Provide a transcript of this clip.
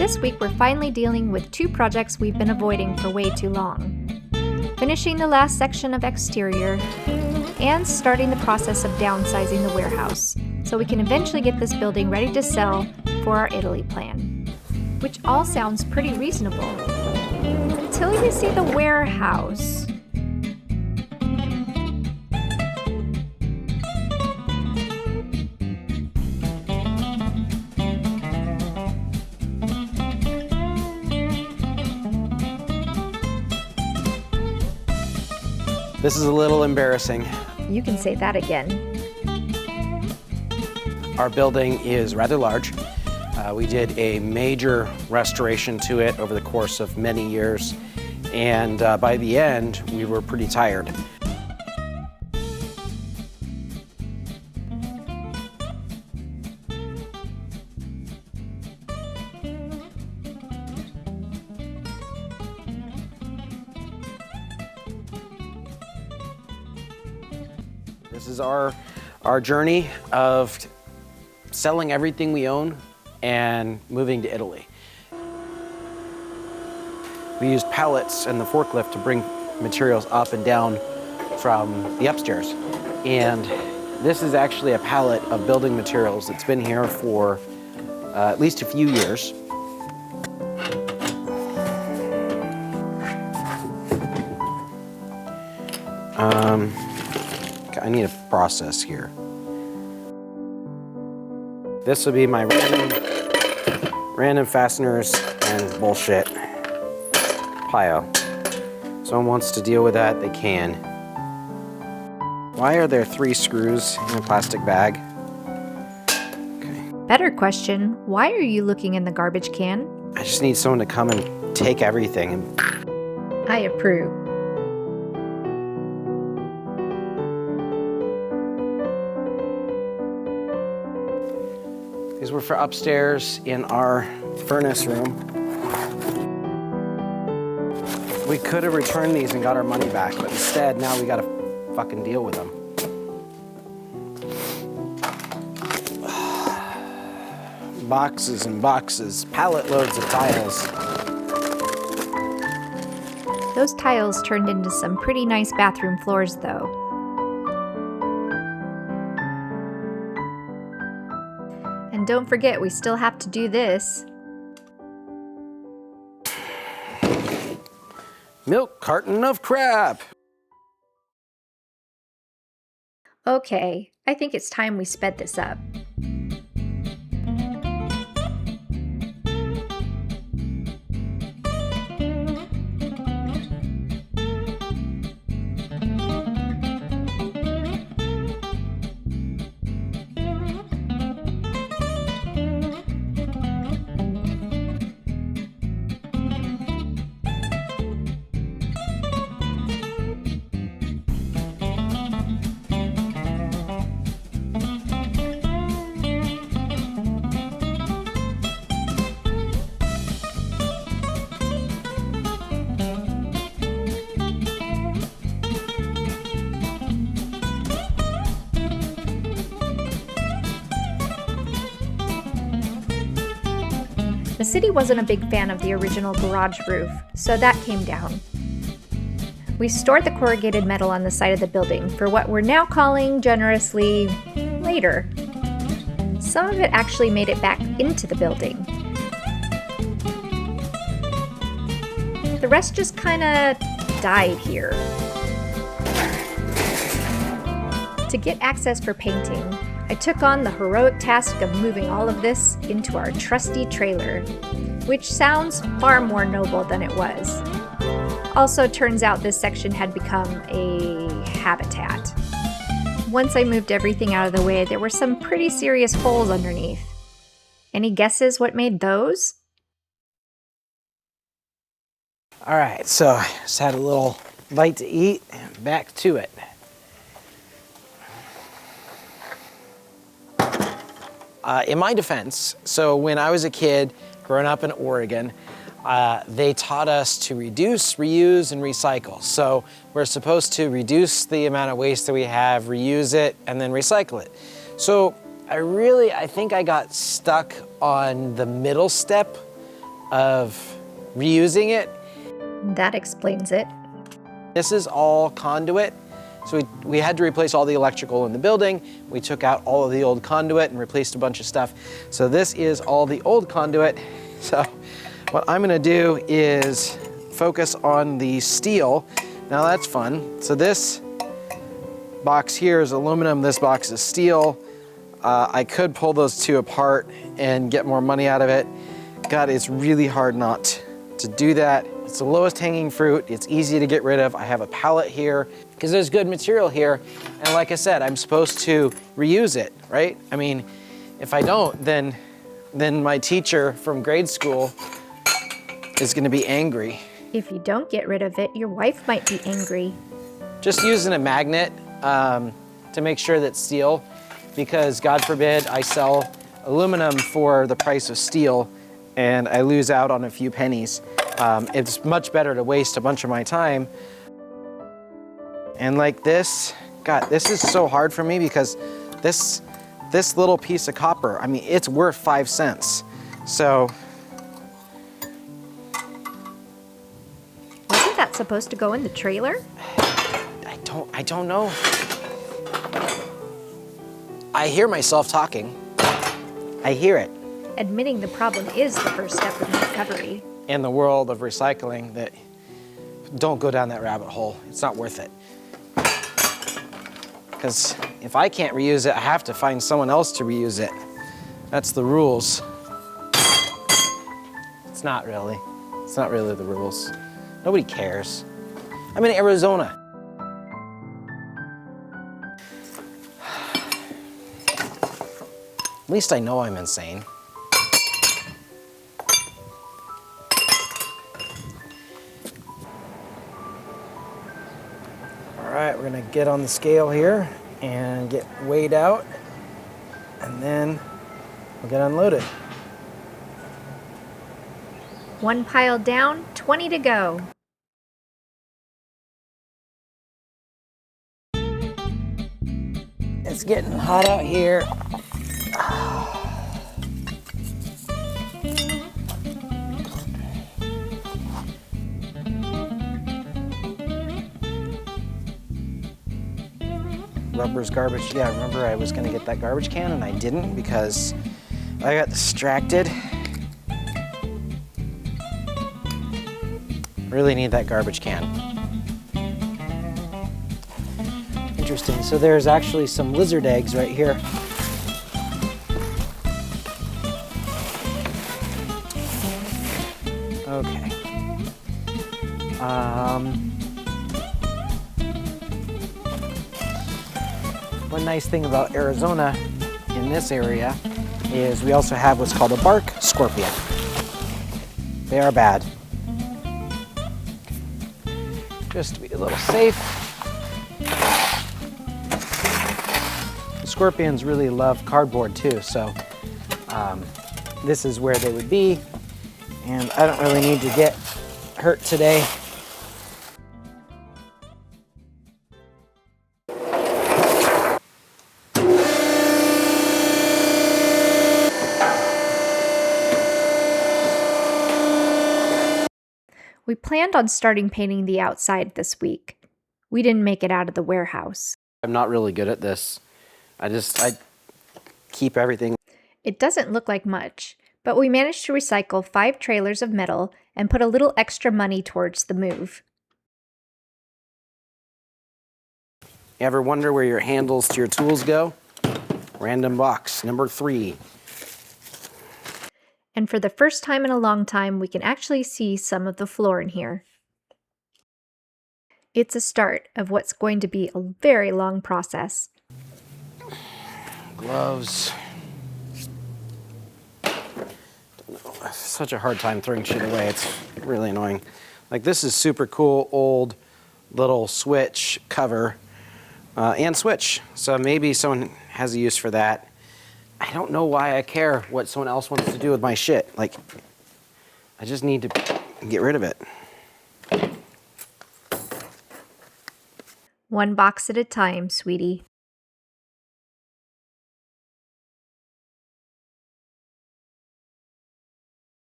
This week we're finally dealing with two projects we've been avoiding for way too long. Finishing the last section of exterior and starting the process of downsizing the warehouse so we can eventually get this building ready to sell for our Italy plan. Which all sounds pretty reasonable. Until you see the warehouse. This is a little embarrassing. You can say that again. Our building is rather large. We did a major restoration to it over the course of many years, and by the end, we were pretty tired. This is our journey of selling everything we own and moving to Italy. We used pallets and the forklift to bring materials up and down from the upstairs. And this is actually a pallet of building materials that's been here for at least a few years. I need a process here. This will be my random fasteners and bullshit pile. Someone wants to deal with that, they can. Why are there 3 screws in a plastic bag? Okay. Better question, why are you looking in the garbage can? I just need someone to come and take everything. I approve. These were for upstairs in our furnace room. We could have returned these and got our money back, but instead now we gotta fucking deal with them. Boxes and boxes, pallet loads of tiles. Those tiles turned into some pretty nice bathroom floors though. And don't forget, we still have to do this. Milk carton of crap. Okay, I think it's time we sped this up. The city wasn't a big fan of the original garage roof, so that came down. We stored the corrugated metal on the side of the building for what we're now calling, generously, later. Some of it actually made it back into the building. The rest just kinda died here. To get access for painting, I took on the heroic task of moving all of this into our trusty trailer, which sounds far more noble than it was. Also, turns out this section had become a habitat. Once I moved everything out of the way, there were some pretty serious holes underneath. Any guesses what made those? All right, so I just had a little bite to eat and back to it. In my defense, so when I was a kid growing up in Oregon, they taught us to reduce, reuse, and recycle. So we're supposed to reduce the amount of waste that we have, reuse it, and then recycle it. So I think I got stuck on the middle step of reusing it. That explains it. This is all conduit. So we had to replace all the electrical in the building. We took out all of the old conduit and replaced a bunch of stuff. So this is all the old conduit. So what I'm gonna do is focus on the steel. Now that's fun. So this box here is aluminum, this box is steel. I could pull those two apart and get more money out of it. God, it's really hard not to do that. It's the lowest hanging fruit. It's easy to get rid of. I have a pallet here because there's good material here. And like I said, I'm supposed to reuse it, right? I mean, if I don't, then my teacher from grade school is gonna be angry. If you don't get rid of it, your wife might be angry. Just using a magnet to make sure that steel, because God forbid I sell aluminum for the price of steel and I lose out on a few pennies. It's much better to waste a bunch of my time. And like this, God, this is so hard for me because this little piece of copper, I mean, it's worth 5 cents. So. Wasn't that supposed to go in the trailer? I don't know. I hear myself talking. I hear it. Admitting the problem is the first step in recovery. In the world of recycling, that don't go down that rabbit hole. It's not worth it. Because if I can't reuse it, I have to find someone else to reuse it. That's the rules. It's not really. It's not really the rules. Nobody cares. I'm in Arizona. At least I know I'm insane. All right, we're gonna get on the scale here and get weighed out, and then we'll get unloaded. 1 pile down, 20 to go. It's getting hot out here. Rubber's garbage. Yeah, remember I was gonna get that garbage can and I didn't because I got distracted. Really need that garbage can. Interesting. So there's actually some lizard eggs right here. Okay. One nice thing about Arizona in this area is we also have what's called a bark scorpion. They are bad. Just to be a little safe. The scorpions really love cardboard too, so this is where they would be. And I don't really need to get hurt today. We planned on starting painting the outside this week. We didn't make it out of the warehouse. I'm not really good at this. I keep everything. It doesn't look like much, but we managed to recycle 5 trailers of metal and put a little extra money towards the move. You ever wonder where your handles to your tools go? Random box, number 3. And for the first time in a long time, we can actually see some of the floor in here. It's a start of what's going to be a very long process. Gloves. Such a hard time throwing shit away. It's really annoying. Like, this is super cool old little switch cover and switch. So maybe someone has a use for that. I don't know why I care what someone else wants to do with my shit. Like, I just need to get rid of it. 1 box at a time, sweetie.